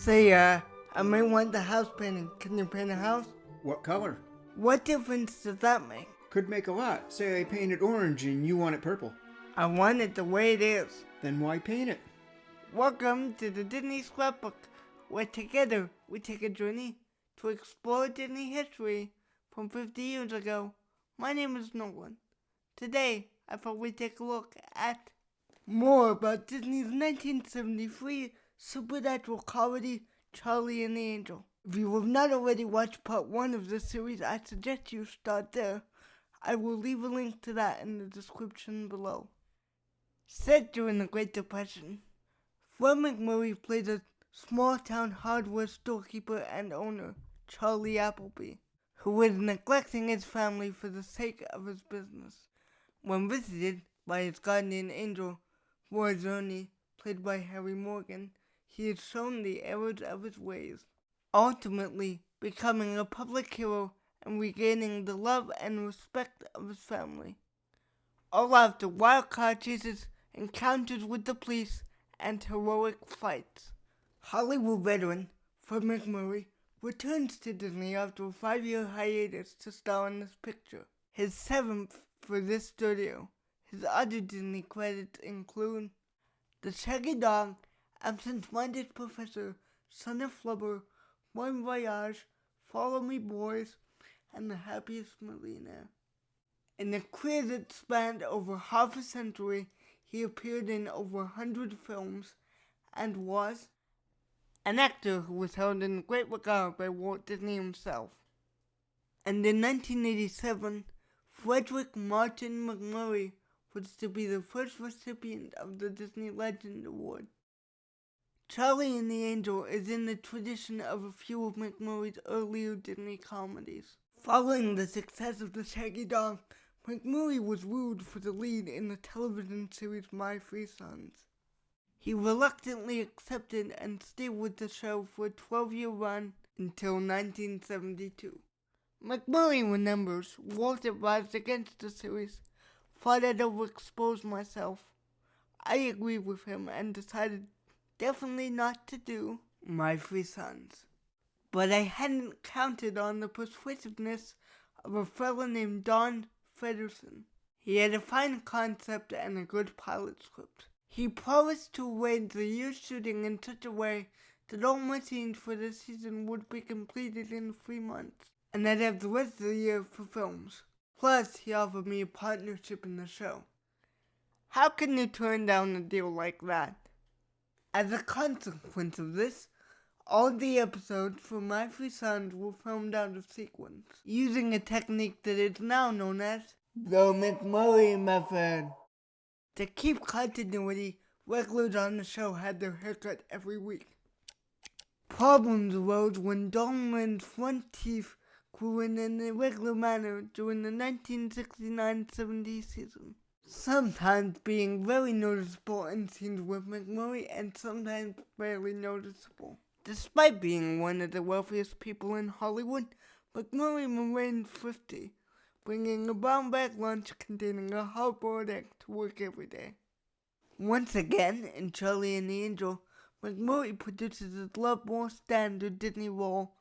Say, I may want the house painting. Can you paint a house? What color? What difference does that make? Could make a lot. Say I paint it orange and you want it purple. I want it the way it is. Then why paint it? Welcome to the Disney Scrapbook, where together we take a journey to explore Disney history from 50 years ago. My name is Nolan. Today, I thought we'd take a look at more about Disney's 1973 supernatural comedy, Charley and the Angel. If you have not already watched part 1 of this series, I suggest you start there. I will leave a link to that in the description below. Set during the Great Depression, Fred MacMurray played a small-town hardware storekeeper and owner, Charley Appleby, who was neglecting his family for the sake of his business. When visited by his guardian angel, Roy Zerny, played by Harry Morgan, he is shown the errors of his ways, ultimately becoming a public hero and regaining the love and respect of his family. All after wild car chases, encounters with the police, and heroic fights. Hollywood veteran Fred MacMurray returns to Disney after a 5-year hiatus to star in this picture, his 7th for this studio. His other Disney credits include The Shaggy Dog, Absent-Minded Professor, Son of Flubber, Bon Voyage, Follow Me Boys, and The Happiest Millionaire. In a career that spanned over half a century, he appeared in over 100 films and was an actor who was held in great regard by Walt Disney himself. And in 1987, Frederick Martin MacMurray was to be the first recipient of the Disney Legend Award. Charley and the Angel is in the tradition of a few of MacMurray's earlier Disney comedies. Following the success of The Shaggy Dog, MacMurray was wooed for the lead in the television series My Three Sons. He reluctantly accepted and stayed with the show for a 12-year run until 1972. MacMurray remembers Walt advised against the series, thought I'd overexpose myself. I agreed with him and decided definitely not to do My Three Sons. But I hadn't counted on the persuasiveness of a fellow named Don Fedderson. He had a fine concept and a good pilot script. He promised to arrange the year's shooting in such a way that all my scenes for the season would be completed in 3 months, and I'd have the rest of the year for films. Plus, he offered me a partnership in the show. How can you turn down a deal like that? As a consequence of this, all the episodes for My Three Sons were filmed out of sequence, using a technique that is now known as the MacMurray method. To keep continuity, regulars on the show had their haircut every week. Problems arose when Dolman's front teeth grew in an irregular manner during the 1969-70 season, sometimes being very noticeable in scenes with MacMurray and sometimes barely noticeable. Despite being one of the wealthiest people in Hollywood, MacMurray remained thrifty, bringing a brown bag lunch containing a hard-boiled egg to work every day. Once again, in Charley and the Angel, MacMurray produces his lovable standard Disney role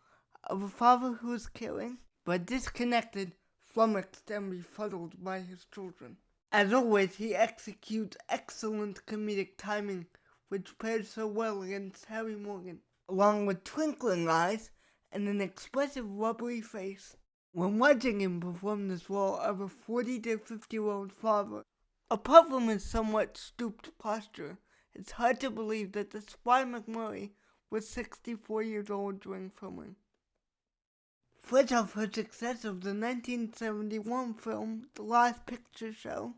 of a father who is caring, but disconnected, flummoxed, and befuddled by his children. As always, he executes excellent comedic timing, which pairs so well against Harry Morgan, along with twinkling eyes and an expressive rubbery face. When watching him perform this role of a 40 to 50-year-old father, apart from his somewhat stooped posture, it's hard to believe that the spry MacMurray was 64 years old during filming. Fresh off her success of the 1971 film The Last Picture Show,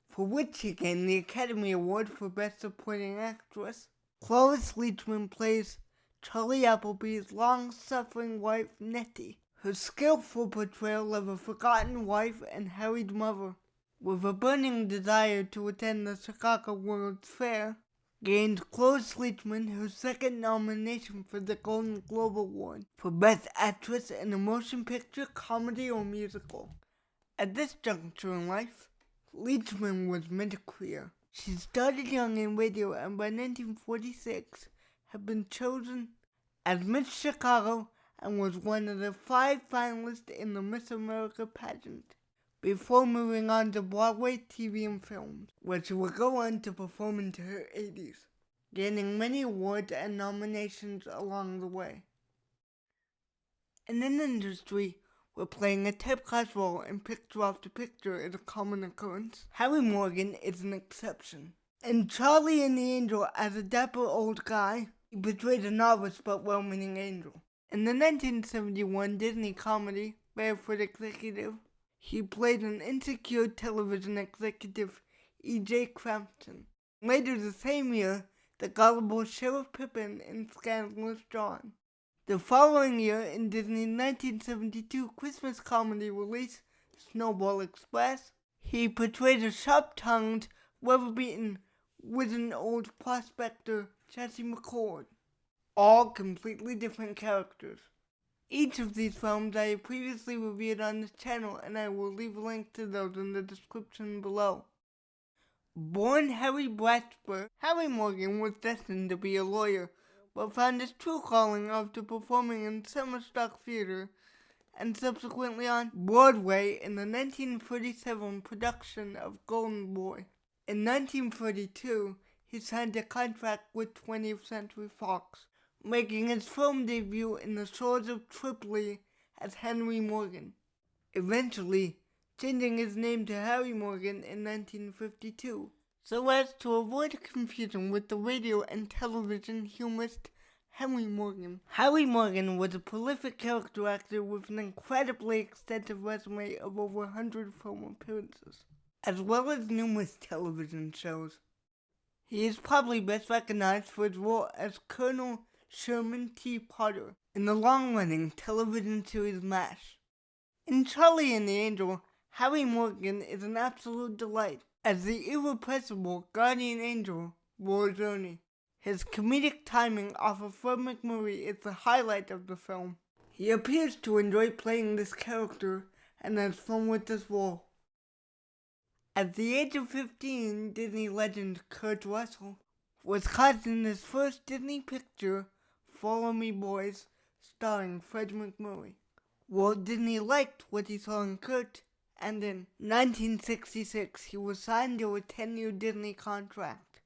for which she gained the Academy Award for Best Supporting Actress, Cloris Leachman plays Charley Appleby's long-suffering wife, Nettie. Her skillful portrayal of a forgotten wife and harried mother, with a burning desire to attend the Chicago World's Fair, gained Cloris Leachman her second nomination for the Golden Globe Award for Best Actress in a Motion Picture, Comedy, or Musical. At this juncture in life, Leachman was mid-career. She started young in radio and by 1946 had been chosen as Miss Chicago and was one of the 5 finalists in the Miss America pageant, before moving on to Broadway, TV, and films, where she would go on to perform into her 80s, gaining many awards and nominations along the way. In an industry where playing a typecast role in picture after picture is a common occurrence, Harry Morgan is an exception. In Charley and the Angel, as a dapper old guy, he portrayed a novice but well-meaning angel. In the 1971 Disney comedy, Barefoot Executive, he played an insecure television executive, E.J. Crampton. Later the same year, the gullible Sheriff Pippin in Scandalous John. The following year, in Disney's 1972 Christmas comedy release, Snowball Express, he portrayed a sharp-tongued, weather-beaten, wizened old prospector, Jesse McCord. All completely different characters. Each of these films I have previously reviewed on this channel, and I will leave a link to those in the description below. Born Harry Blatchford, Harry Morgan was destined to be a lawyer, but found his true calling after performing in summer stock theater and subsequently on Broadway in the 1937 production of Golden Boy. In 1942, he signed a contract with 20th Century Fox, making his film debut in The Shores of Tripoli as Henry Morgan, eventually changing his name to Harry Morgan in 1952, so as to avoid confusion with the radio and television humorist Henry Morgan. Harry Morgan was a prolific character actor with an incredibly extensive resume of over 100 film appearances, as well as numerous television shows. He is probably best recognized for his role as Colonel Sherman T. Potter in the long-running television series MASH. In Charley and the Angel, Harry Morgan is an absolute delight as the irrepressible guardian angel Roy Journey. His comedic timing off of Fred MacMurray is the highlight of the film. He appears to enjoy playing this character and has fun with this role. At the age of 15, Disney legend Kurt Russell was cast in his first Disney picture, Follow Me Boys, starring Fred MacMurray. Walt Disney liked what he saw in Kurt, and in 1966 he was signed to a 10-year Disney contract,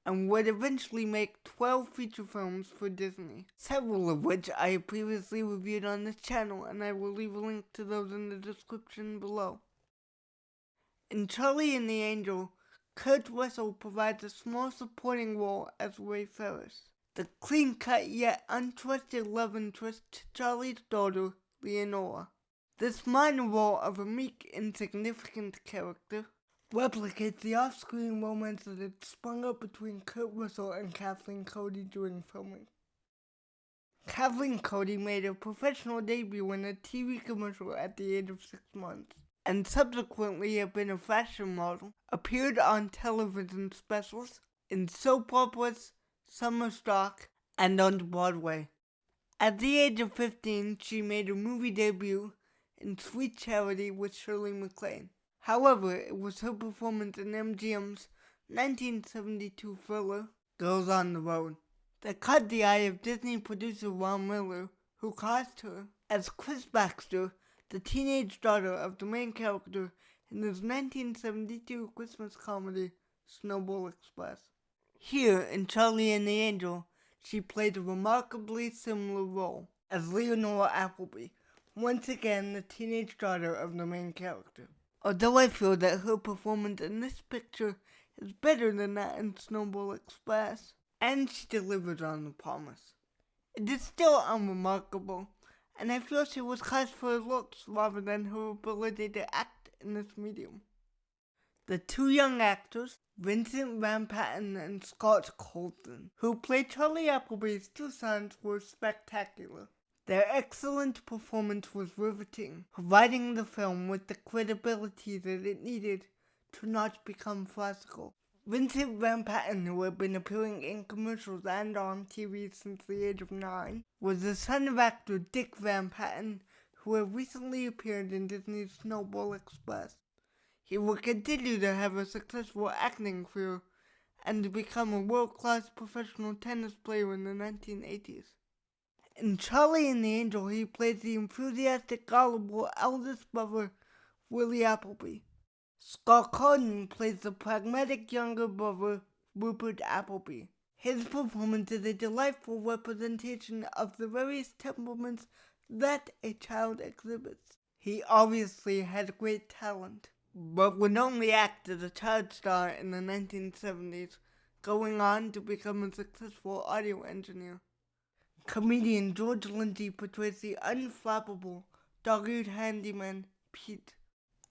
and would eventually make 12 feature films for Disney, several of which I have previously reviewed on this channel, and I will leave a link to those in the description below. In Charley and the Angel, Kurt Russell provides a small supporting role as Ray Ferris, the clean-cut yet untrusted love interest to Charley's daughter, Leonora. This minor role of a meek, insignificant character replicates the off-screen romance that had sprung up between Kurt Russell and Kathleen Cody during filming. Kathleen Cody made her professional debut in a TV commercial at the age of 6 months, and subsequently have been a fashion model, appeared on television specials, in soap operas, summer stock, and on Broadway. At the age of 15, she made her movie debut in Sweet Charity with Shirley MacLaine. However, it was her performance in MGM's 1972 thriller, Girls on the Road, that caught the eye of Disney producer Ron Miller, who cast her as Chris Baxter, the teenage daughter of the main character in his 1972 Christmas comedy, Snowball Express. Here, in Charley and the Angel, she played a remarkably similar role as Leonora Appleby, once again the teenage daughter of the main character. Although I feel that her performance in this picture is better than that in Snowball Express, and she delivers on the promise, it is still unremarkable, and I feel she was cast for her looks rather than her ability to act in this medium. The two young actors, Vincent Patten and Scott Kolden, who played Charley Appleby's two sons, were spectacular. Their excellent performance was riveting, providing the film with the credibility that it needed to not become farcical. Vincent Patten, who had been appearing in commercials and on TV since the age of 9, was the son of actor Dick Patten, who had recently appeared in Disney's Snowball Express. He would continue to have a successful acting career and to become a world-class professional tennis player in the 1980s. In Charley and the Angel, he plays the enthusiastic, gullible eldest brother, Willie Appleby. Scott Kolden plays the pragmatic younger brother, Rupert Appleby. His performance is a delightful representation of the various temperaments that a child exhibits. He obviously had great talent, but would only act as a child star in the 1970s, going on to become a successful audio engineer. Comedian George Lindsay portrays the unflappable, dog-eared handyman, Pete,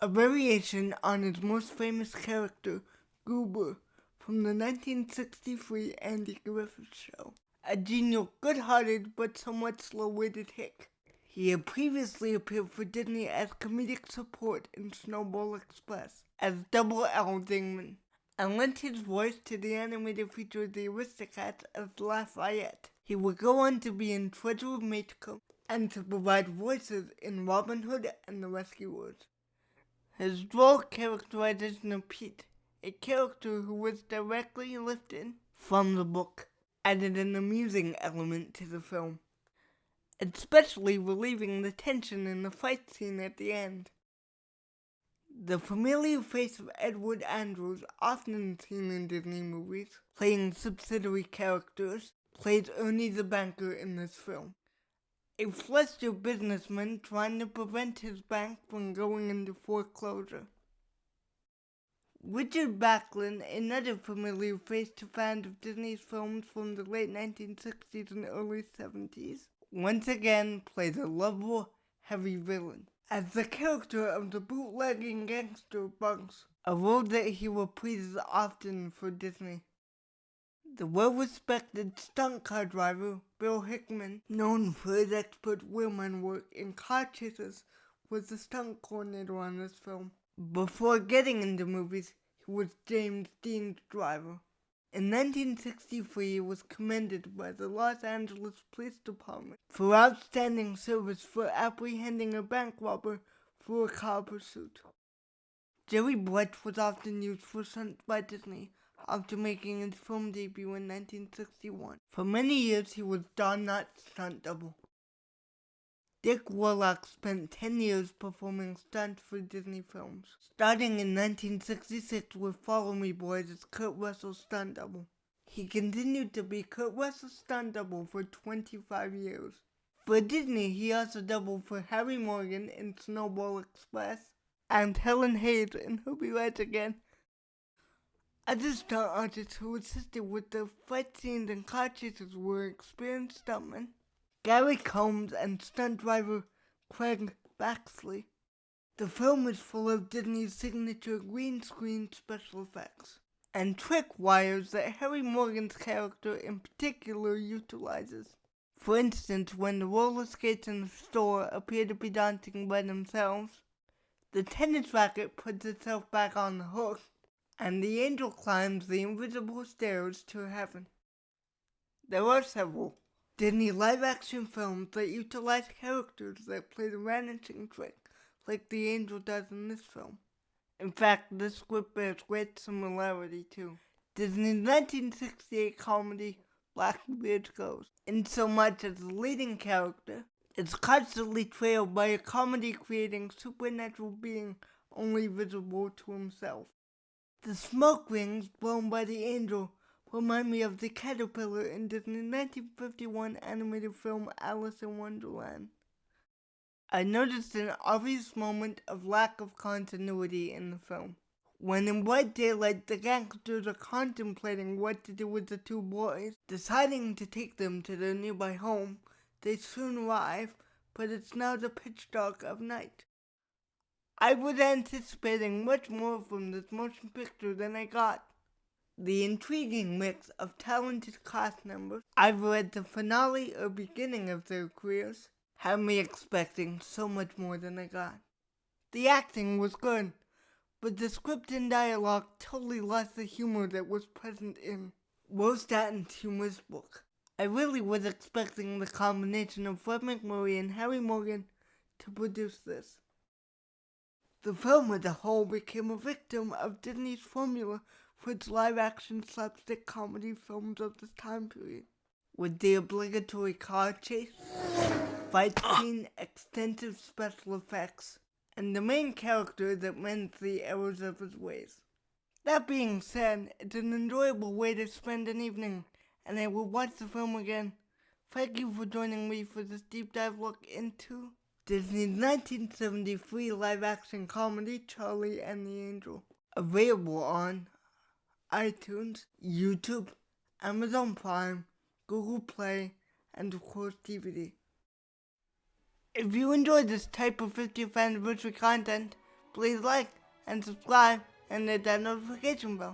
a variation on his most famous character, Goober, from the 1963 Andy Griffith Show. A genial, good-hearted, but somewhat slow-witted hick. He had previously appeared for Disney as comedic support in Snowball Express as Double L Dingman, and lent his voice to the animated feature The Aristocats as Lafayette. He would go on to be in Treasure of Matecumbe and to provide voices in Robin Hood and the Rescuers. His droll characterization of Pete, a character who was directly lifted from the book, added an amusing element to the film, especially relieving the tension in the fight scene at the end. The familiar face of Edward Andrews, often seen in Disney movies, playing subsidiary characters, plays Ernie the banker in this film. A flustered businessman trying to prevent his bank from going into foreclosure. Richard Backlund, another familiar face to fans of Disney's films from the late 1960s and early 70s, once again plays a lovable, heavy villain as the character of the bootlegging gangster Bugs, a role that he reprises often for Disney. The well-respected stunt car driver, Bill Hickman, known for his expert wheelman work in car chases, was the stunt coordinator on this film. Before getting into movies, he was James Dean's driver. In 1963, he was commended by the Los Angeles Police Department for outstanding service for apprehending a bank robber for a car pursuit. Jerry Brett was often used for stunts by Disney after making his film debut in 1961. For many years, he was Don Knotts' stunt double. Dick Warlock spent 10 years performing stunts for Disney films, starting in 1966 with Follow Me Boys as Kurt Russell's stunt double. He continued to be Kurt Russell's stunt double for 25 years. For Disney, he also doubled for Harry Morgan in Snowball Express and Helen Hayes in Who'll Be Right Again. Other stunt artists who assisted with the fight scenes and car chases were experienced stuntmen Gary Combs and stunt driver Craig Baxley. The film is full of Disney's signature green screen special effects and trick wires that Harry Morgan's character in particular utilizes. For instance, when the roller skates in the store appear to be dancing by themselves, the tennis racket puts itself back on the hook, and the angel climbs the invisible stairs to heaven. There are several Disney live-action films that utilize characters that play the vanishing trick, like the angel does in this film. In fact, this script bears great similarity to Disney's 1968 comedy Blackbeard's Ghost, in so much as the leading character is constantly trailed by a comedy-creating supernatural being only visible to himself. The smoke rings blown by the angel remind me of the caterpillar in Disney's 1951 animated film Alice in Wonderland. I noticed an obvious moment of lack of continuity in the film. When in bright daylight the gangsters are contemplating what to do with the two boys, deciding to take them to their nearby home, they soon arrive, but it's now the pitch dark of night. I was anticipating much more from this motion picture than I got. The intriguing mix of talented cast members, either at the finale or beginning of their careers, had me expecting so much more than I got. The acting was good, but the script and dialogue totally lost the humor that was present in Patten's humorous book. I really was expecting the combination of Fred MacMurray and Harry Morgan to produce this. The film as a whole became a victim of Disney's formula for its live-action slapstick comedy films of this time period. with the obligatory car chase, fight scene, extensive special effects, and the main character that mends the errors of his ways. That being said, it's an enjoyable way to spend an evening, and I will watch the film again. Thank you for joining me for this deep dive look into Disney's 1973 live-action comedy Charley and the Angel. Available on iTunes, YouTube, Amazon Prime, Google Play, and of course DVD. If you enjoyed this type of 50th anniversary content, please like and subscribe and hit that notification bell.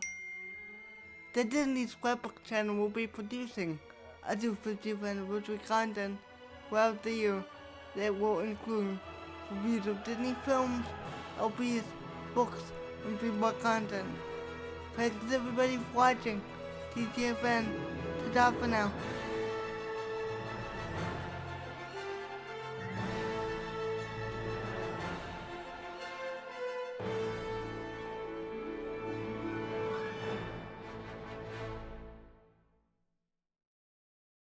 The Disney Scrapbook channel will be producing other 50th anniversary content throughout the year that will include reviews of Disney films, LPs, books, and free content. Thanks everybody for watching. TTFN, ta-ta for now.